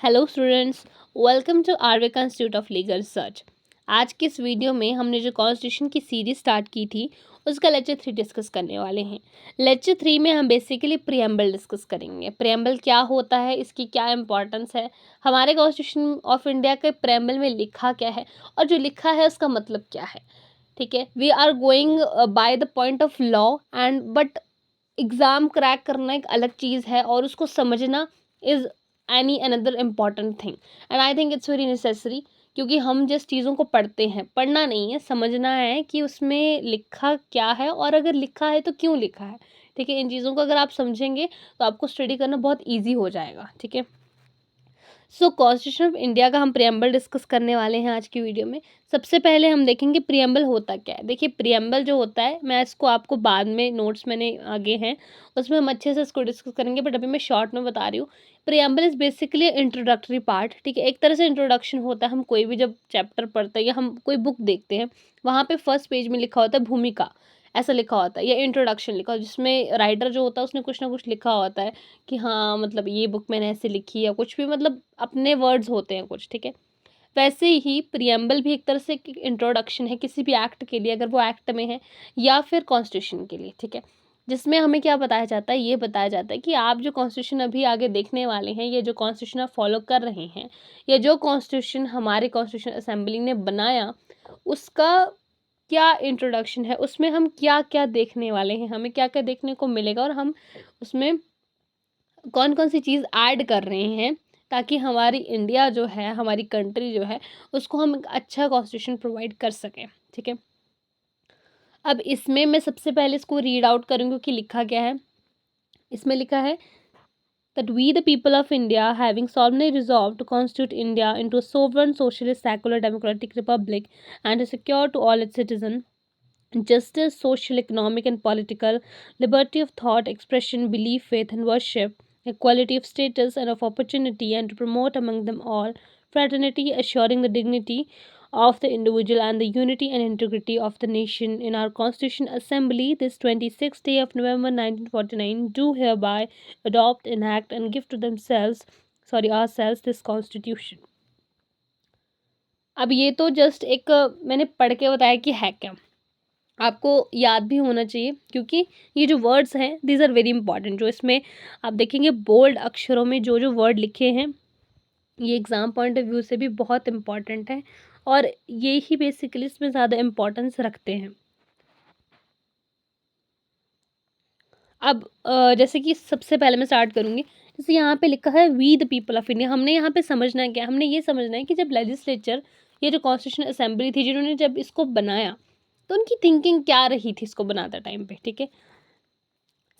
Hello students, welcome to Arvika institute of legal research. आज की इस वीडियो में हमने जो कॉन्स्टिट्यूशन की सीरीज स्टार्ट की थी उसका लेक्चर 3 डिस्कस करने वाले हैं। लेक्चर 3 में हम बेसिकली प्रियम्बल डिस्कस करेंगे। प्रियम्बल क्या होता है, इसकी क्या इंपॉर्टेंस है, हमारे कॉन्स्टिट्यूशन ऑफ इंडिया के प्रियम्बल में लिखा क्या है और जो लिखा है उसका मतलब क्या है। ठीक है, we are going by the point of law and but exam crack करना एक अलग चीज़ है और उसको समझना is any another important thing and I think it's very necessary. क्योंकि हम जिस चीज़ों को पढ़ते हैं, पढ़ना नहीं है, समझना है कि उसमें लिखा क्या है और अगर लिखा है तो क्यों लिखा है। ठीक है, इन चीज़ों को अगर आप समझेंगे तो आपको स्टडी करना बहुत ईजी हो जाएगा। ठीक है, सो कॉन्स्टिट्यूशन ऑफ इंडिया का हम प्रियम्बल डिस्कस करने वाले हैं आज की वीडियो में। सबसे पहले हम देखेंगे प्रियम्बल होता क्या है। देखिए, प्रियम्बल जो होता है, मैं इसको आपको बाद में नोट्स मैंने आगे हैं उसमें हम अच्छे से इसको डिस्कस करेंगे, बट अभी मैं शॉर्ट में बता रही हूँ। Preamble is basically introductory part. ठीक है, एक तरह से इंट्रोडक्शन होता है। हम कोई भी जब चैप्टर पढ़ते हैं या हम कोई बुक देखते हैं, वहाँ पे फर्स्ट पेज में लिखा होता है भूमिका, ऐसा लिखा होता है, या इंट्रोडक्शन लिखा होता है जिसमें राइटर जो होता है उसने कुछ ना कुछ लिखा होता है कि हाँ मतलब ये बुक मैंने ऐसे लिखी या कुछ भी, मतलब अपने वर्ड्स होते हैं कुछ। ठीक है, वैसे ही प्रियम्बल भी एक तरह से इंट्रोडक्शन है किसी भी एक्ट के लिए, अगर वो एक्ट में है या फिर कॉन्स्टिट्यूशन के लिए। ठीक है, जिसमें हमें क्या बताया जाता है, ये बताया जाता है कि आप जो कॉन्स्टिट्यूशन अभी आगे देखने वाले हैं, ये जो कॉन्स्टिट्यूशन आप फॉलो कर रहे हैं, या जो कॉन्स्टिट्यूशन हमारे कॉन्स्टिट्यूशन असेंबली ने बनाया, उसका क्या इंट्रोडक्शन है, उसमें हम क्या क्या देखने वाले हैं, हमें क्या क्या देखने को मिलेगा और हम उसमें कौन कौन सी चीज़ ऐड कर रहे हैं, ताकि हमारी इंडिया जो है, हमारी कंट्री जो है, उसको हम एक अच्छा कॉन्स्टिट्यूशन प्रोवाइड कर सकें। ठीक है, अब इसमें मैं सबसे पहले इसको रीड आउट करूँगी कि लिखा क्या है। इसमें लिखा है that we the people of India having solemnly resolved to constitute India into a sovereign socialist secular democratic republic and to secure to all its citizens justice, social, economic, and political, liberty of thought, expression, belief, faith, and worship, equality of status and of opportunity, and to promote among them all fraternity, assuring the dignity of the individual and the unity and integrity of the nation. In our Constitution Assembly, this 26th day of November 1949, do hereby adopt, enact, and give to ourselves this Constitution. अब ये तो just एक मैंने पढ़ के बताया कि है क्या, आपको याद भी होना चाहिए, क्योंकि ये जो वर्ड्स हैं दीज आर वेरी इंपॉर्टेंट। जो इसमें आप देखेंगे बोल्ड अक्षरों में जो जो वर्ड लिखे हैं, ये एग्ज़ाम पॉइंट ऑफ व्यू से भी बहुत इंपॉर्टेंट है और ये ही बेसिकली इसमें ज़्यादा इम्पोर्टेंस रखते हैं। अब जैसे कि सबसे पहले मैं स्टार्ट करूँगी, जैसे यहाँ पे लिखा है we the people of India. हमने यहाँ पे समझना है क्या, हमने ये समझना है कि जब लेजिस्लेचर, ये जो कॉन्स्टिट्यूशन असेंबली थी, जिन्होंने जब इसको बनाया, तो उनकी थिंकिंग क्या रही थी इसको बनाते टाइम पे। ठीक है,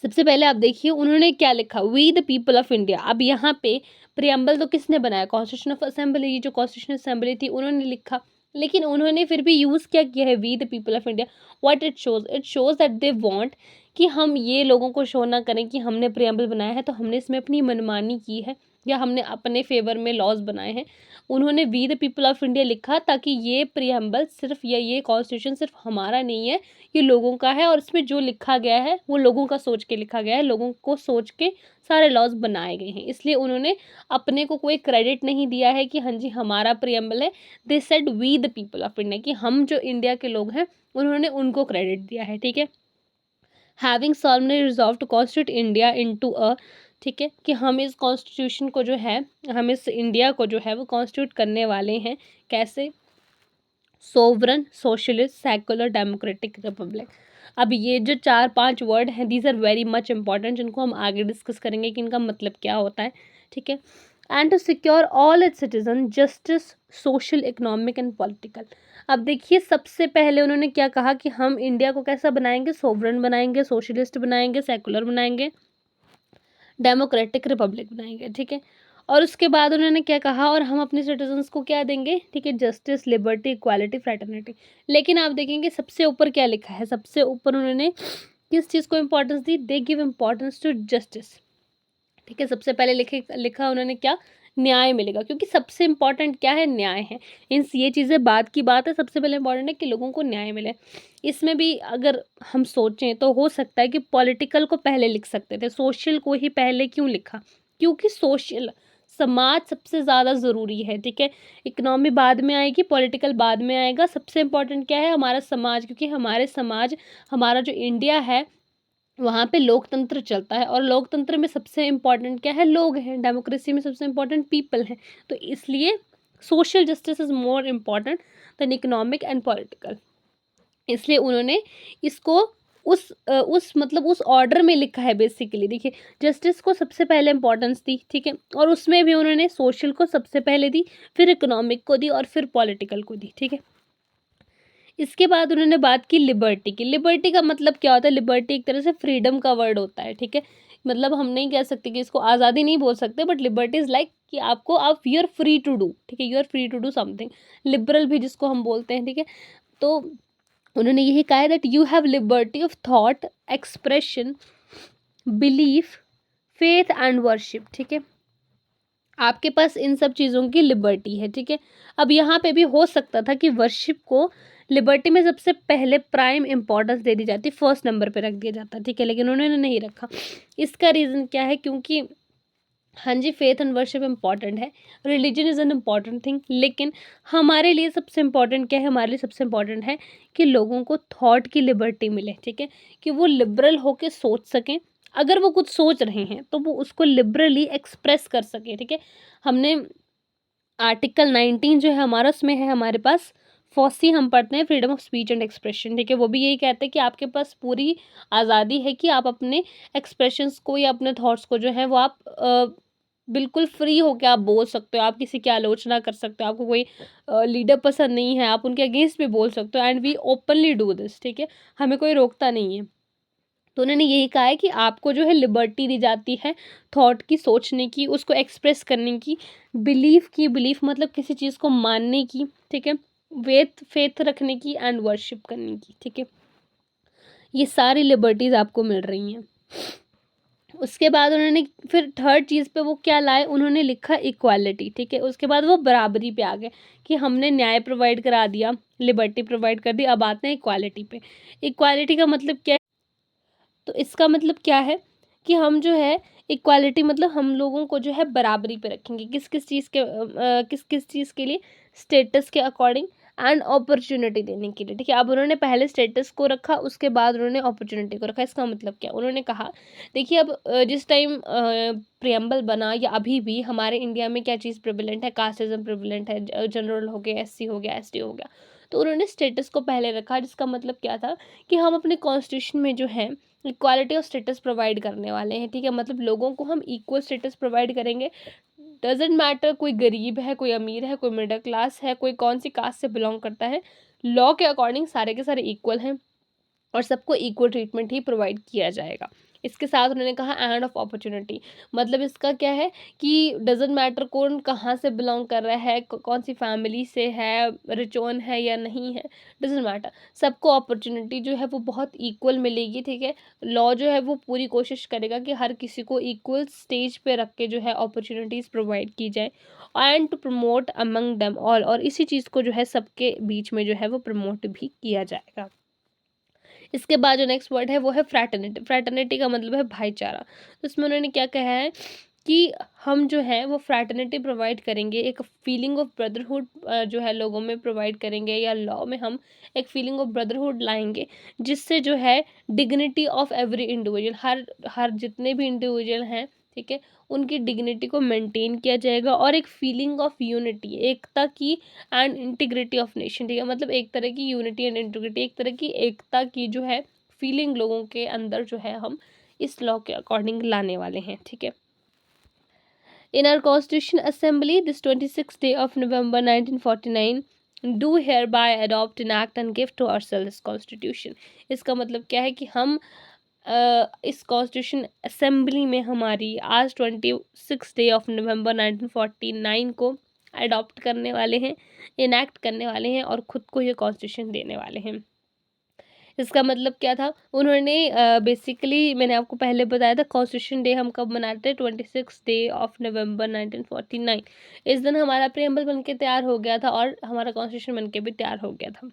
सबसे पहले आप देखिए उन्होंने क्या लिखा, we the people of India. अब यहाँ पे प्रियम्बल तो किसने बनाया, कॉन्स्टिट्यूशन ऑफ असेंबली, ये जो कॉन्स्टिट्यूशन असेंबली थी उन्होंने लिखा, लेकिन उन्होंने फिर भी यूज़ क्या किया है, we the people of India. What it shows that they want कि हम ये लोगों को शो ना करें कि हमने प्रियम्बल बनाया है तो हमने इसमें अपनी मनमानी की है या हमने अपने फेवर में लॉज बनाए हैं। उन्होंने we the people of India लिखा ताकि ये प्रियम्बल सिर्फ या ये कॉन्स्टिट्यूशन सिर्फ हमारा नहीं है, ये लोगों का है और इसमें जो लिखा गया है वो लोगों का सोच के लिखा गया है, लोगों को सोच के सारे लॉज बनाए गए हैं। इसलिए उन्होंने अपने को कोई क्रेडिट नहीं दिया है कि हाँ जी हमारा प्रियम्बल है। They said we the people of India, कि हम जो इंडिया के लोग हैं उन्होंने उनको क्रेडिट दिया है। ठीक है, having solemnly resolve to constitute India into a, ठीक है, कि हम इस कॉन्स्टिट्यूशन को जो है, हम इस इंडिया को जो है वो कॉन्स्टिट्यूट करने वाले हैं। कैसे, sovereign socialist secular democratic republic. अब ये जो 4-5 वर्ड हैं, these are very much important, जिनको हम आगे डिस्कस करेंगे कि इनका मतलब क्या होता है। ठीक है, and to secure all its citizen justice, social, economic and political. अब देखिए सबसे पहले उन्होंने क्या कहा कि हम इंडिया को कैसा बनाएंगे, सोवरन बनाएंगे, सोशलिस्ट बनाएंगे, सेकुलर बनाएंगे, डेमोक्रेटिक रिपब्लिक बनाएंगे। ठीक है, और उसके बाद उन्होंने क्या कहा, और हम अपने सिटीजन्स को क्या देंगे, ठीक है, जस्टिस, लिबर्टी, इक्वालिटी, फ्रेटर्निटी। लेकिन आप देखेंगे सबसे ऊपर क्या लिखा है, सबसे ऊपर उन्होंने किस चीज़ को इंपॉर्टेंस दी, they give importance to justice. ठीक है, सबसे पहले लिखा उन्होंने क्या, न्याय मिलेगा, क्योंकि सबसे इंपॉर्टेंट क्या है, न्याय है। इन ये चीज़ें बाद की बात है, सबसे पहले इंपॉर्टेंट है कि लोगों को न्याय मिले। इसमें भी अगर हम सोचें तो हो सकता है कि पॉलिटिकल को पहले लिख सकते थे, सोशल को ही पहले क्यों लिखा, क्योंकि सोशल समाज सबसे ज़्यादा ज़रूरी है, ठीक है। इकोनॉमी बाद में आएगी, पॉलिटिकल बाद में आएगा, सबसे इम्पोर्टेंट क्या है, हमारा समाज, क्योंकि हमारे समाज, हमारा जो इंडिया है वहाँ पे लोकतंत्र चलता है, और लोकतंत्र में सबसे इम्पोर्टेंट क्या है, लोग हैं। डेमोक्रेसी में सबसे इम्पोर्टेंट पीपल हैं। तो इसलिए social justice is more important then economic and political. इसलिए उन्होंने इसको उस मतलब उस ऑर्डर में लिखा है बेसिकली। देखिए, जस्टिस को सबसे पहले इम्पोर्टेंस दी, ठीक है, और उसमें भी उन्होंने सोशल को सबसे पहले दी, फिर इकोनॉमिक को दी, और फिर पॉलिटिकल को दी, ठीक है। इसके बाद उन्होंने बात की लिबर्टी की। लिबर्टी का मतलब क्या होता है, लिबर्टी एक तरह से फ्रीडम का वर्ड होता है, ठीक है। मतलब हम नहीं कह सकते कि इसको आज़ादी नहीं बोल सकते, बट लिबर्टी इज़ लाइक कि आपको, आप you are free to do, ठीक है, you are free to do something. Liberal भी जिसको हम बोलते हैं, ठीक है। तो उन्होंने यही कहा है that you have liberty of thought, expression, belief, faith and worship, ठीक है। आपके पास इन सब चीज़ों की लिबर्टी है, ठीक है। अब यहाँ पे भी हो सकता था कि वर्शिप को लिबर्टी में सबसे पहले प्राइम इंपॉर्टेंस दे दी जाती, फर्स्ट नंबर पे रख दिया जाता, ठीक है, लेकिन उन्होंने नहीं रखा। इसका रीज़न क्या है, क्योंकि हाँ जी, फेथ एंड वर्शिप इंपॉर्टेंट है, religion is an important thing, लेकिन हमारे लिए सबसे इम्पॉर्टेंट क्या है, हमारे लिए सबसे इम्पॉर्टेंट है कि लोगों को थॉट की लिबर्टी मिले, ठीक है, कि वो लिबरल होके सोच सकें। अगर वो कुछ सोच रहे हैं तो वो उसको लिबरली एक्सप्रेस कर सकें, ठीक है। हमने आर्टिकल 19 जो है हमारा, उसमें है हमारे पास फॉसी, हम पढ़ते हैं freedom of speech and expression, ठीक है। वो भी यही कहते हैं कि आपके पास पूरी आज़ादी है कि आप अपने एक्सप्रेशंस को या अपने थॉट्स को जो है वो आप बिल्कुल फ्री होके आप बोल सकते हो। आप किसी की आलोचना कर सकते हो, आपको कोई लीडर पसंद नहीं है, आप उनके अगेंस्ट भी बोल सकते हो, and we openly do this, ठीक है, हमें कोई रोकता नहीं है। तो उन्होंने यही कहा है कि आपको जो है लिबर्टी दी जाती है थॉट की, सोचने की, उसको एक्सप्रेस करने की, बिलीफ की, बिलीफ मतलब किसी चीज़ को मानने की, ठीक है, फेथ फेथ रखने की, एंड वर्शिप करने की, ठीक है। ये सारी लिबर्टीज़ आपको मिल रही हैं। उसके बाद उन्होंने फिर थर्ड चीज़ पे वो क्या लाए, उन्होंने लिखा इक्वालिटी, ठीक है। उसके बाद वो बराबरी पे आ गए कि हमने न्याय प्रोवाइड करा दिया, लिबर्टी प्रोवाइड कर दी, अब आते हैं इक्वालिटी पे। इक्वालिटी का मतलब क्या है, तो इसका मतलब क्या है कि हम जो है इक्वालिटी मतलब हम लोगों को जो है बराबरी पे रखेंगे, किस किस चीज़ के किस किस चीज़ के लिए, स्टेटस के अकॉर्डिंग एंड अपॉर्चुनिटी देने के लिए, ठीक है। अब उन्होंने पहले स्टेटस को रखा, उसके बाद उन्होंने अपॉर्चुनिटी को रखा। इसका मतलब क्या, उन्होंने कहा, देखिए अब जिस टाइम प्रियम्बल बना या अभी भी हमारे इंडिया में क्या चीज़ प्रिविलेंट है, कास्टिज्म प्रिविलेंट है, जनरल हो गया, एससी हो गया, एसटी हो गया। तो उन्होंने स्टेटस को पहले रखा, जिसका मतलब क्या था कि हम अपने कॉन्स्टिट्यूशन में जो है इक्वालिटी ऑफ स्टेटस प्रोवाइड करने वाले हैं, ठीक है। मतलब लोगों को हम इक्वल स्टेटस प्रोवाइड करेंगे, डजेंट मैटर कोई गरीब है, कोई अमीर है, कोई मिडिल क्लास है, कोई कौन सी कास्ट से बिलोंग करता है, लॉ के अकॉर्डिंग सारे के सारे इक्वल हैं, और सबको इक्वल ट्रीटमेंट ही प्रोवाइड किया जाएगा। इसके साथ उन्होंने कहा एंड ऑफ अपॉर्चुनिटी, मतलब इसका क्या है कि डजेंट मैटर कौन कहाँ से बिलोंग कर रहा है, कौन सी फैमिली से है, रिचोन है या नहीं है, डजेंट मैटर, सबको अपॉर्चुनिटी जो है वो बहुत इक्वल मिलेगी, ठीक है। लॉ जो है वो पूरी कोशिश करेगा कि हर किसी को इक्वल स्टेज पे रख के जो है अपॉर्चुनिटीज़ प्रोवाइड की जाए, and to promote among them all, और इसी चीज़ को जो है सबके बीच में जो है वो प्रमोट भी किया जाएगा। इसके बाद जो नेक्स्ट वर्ड है वो है फ्रैटर्निटी। फ्रैटर्निटी का मतलब है भाईचारा। तो इसमें उन्होंने क्या कहा है कि हम जो है वो फ्रैटर्निटी प्रोवाइड करेंगे, एक फीलिंग ऑफ ब्रदरहुड जो है लोगों में प्रोवाइड करेंगे, या लॉ में हम एक फीलिंग ऑफ ब्रदरहुड लाएंगे, जिससे जो है डिग्निटी ऑफ एवरी इंडिविजुअल, हर हर जितने भी इंडिविजुअल हैं, ठीक है, उनकी डिग्निटी को मेंटेन किया जाएगा, और एक फीलिंग ऑफ यूनिटी, एकता की, एंड इंटीग्रिटी ऑफ नेशन, ठीक है। मतलब एक तरह की यूनिटी एंड इंटीग्रिटी, एक तरह की एकता की जो है फीलिंग लोगों के अंदर जो है हम इस लॉ के अकॉर्डिंग लाने वाले हैं, ठीक है। In our Constitution Assembly, this 26th day of November 1949, do hereby adopt, enact and give to ourselves Constitution. इसका मतलब क्या है कि हम इस कॉन्स्टिट्यूशन असेंबली में हमारी आज 26 नवंबर 1949 को अडॉप्ट करने वाले हैं, इनैक्ट करने वाले हैं, और ख़ुद को ये कॉन्स्टिट्यूशन देने वाले हैं। इसका मतलब क्या था, उन्होंने बेसिकली मैंने आपको पहले बताया था कॉन्स्टिट्यूशन डे हम कब मनाते हैं, 26 नवंबर 1949। इस दिन हमारा प्रियम्बल बन के तैयार हो गया था, और हमारा कॉन्स्टिट्यूशन बन के भी तैयार हो गया था।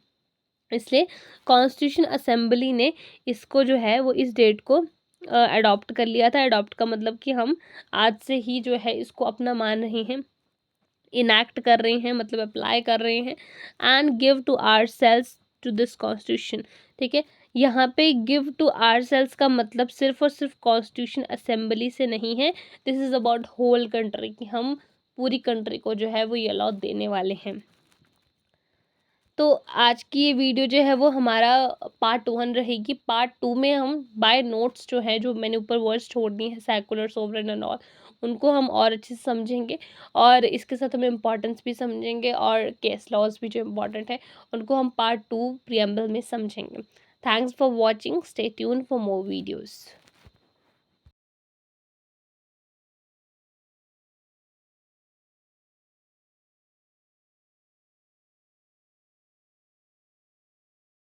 इसलिए कॉन्स्टिट्यूशन असेंबली ने इसको जो है वो इस डेट को अडॉप्ट कर लिया था। अडॉप्ट का मतलब कि हम आज से ही जो है इसको अपना मान रहे हैं, इनैक्ट कर रहे हैं, मतलब अप्लाई कर रहे हैं। And give to ourselves to this constitution, ठीक है। यहाँ पे गिव टू आवरसेल्व्स का मतलब सिर्फ और सिर्फ कॉन्स्टिट्यूशन असेंबली से नहीं है, this is about whole country, कि हम पूरी कंट्री को जो है वो ये लॉ देने वाले हैं। तो आज की ये वीडियो जो है वो हमारा पार्ट 1 रहेगी। पार्ट 2 में हम बाय नोट्स जो है, जो मैंने ऊपर वर्ड्स छोड़ दिए हैं सेकुलर, सोवरेन एंड ऑल, उनको हम और अच्छे से समझेंगे, और इसके साथ हम इम्पॉर्टेंस भी समझेंगे, और केस लॉज भी जो इम्पॉर्टेंट है उनको हम पार्ट 2 प्रियम्बल में समझेंगे। Thanks for watching, stay tune for more videos.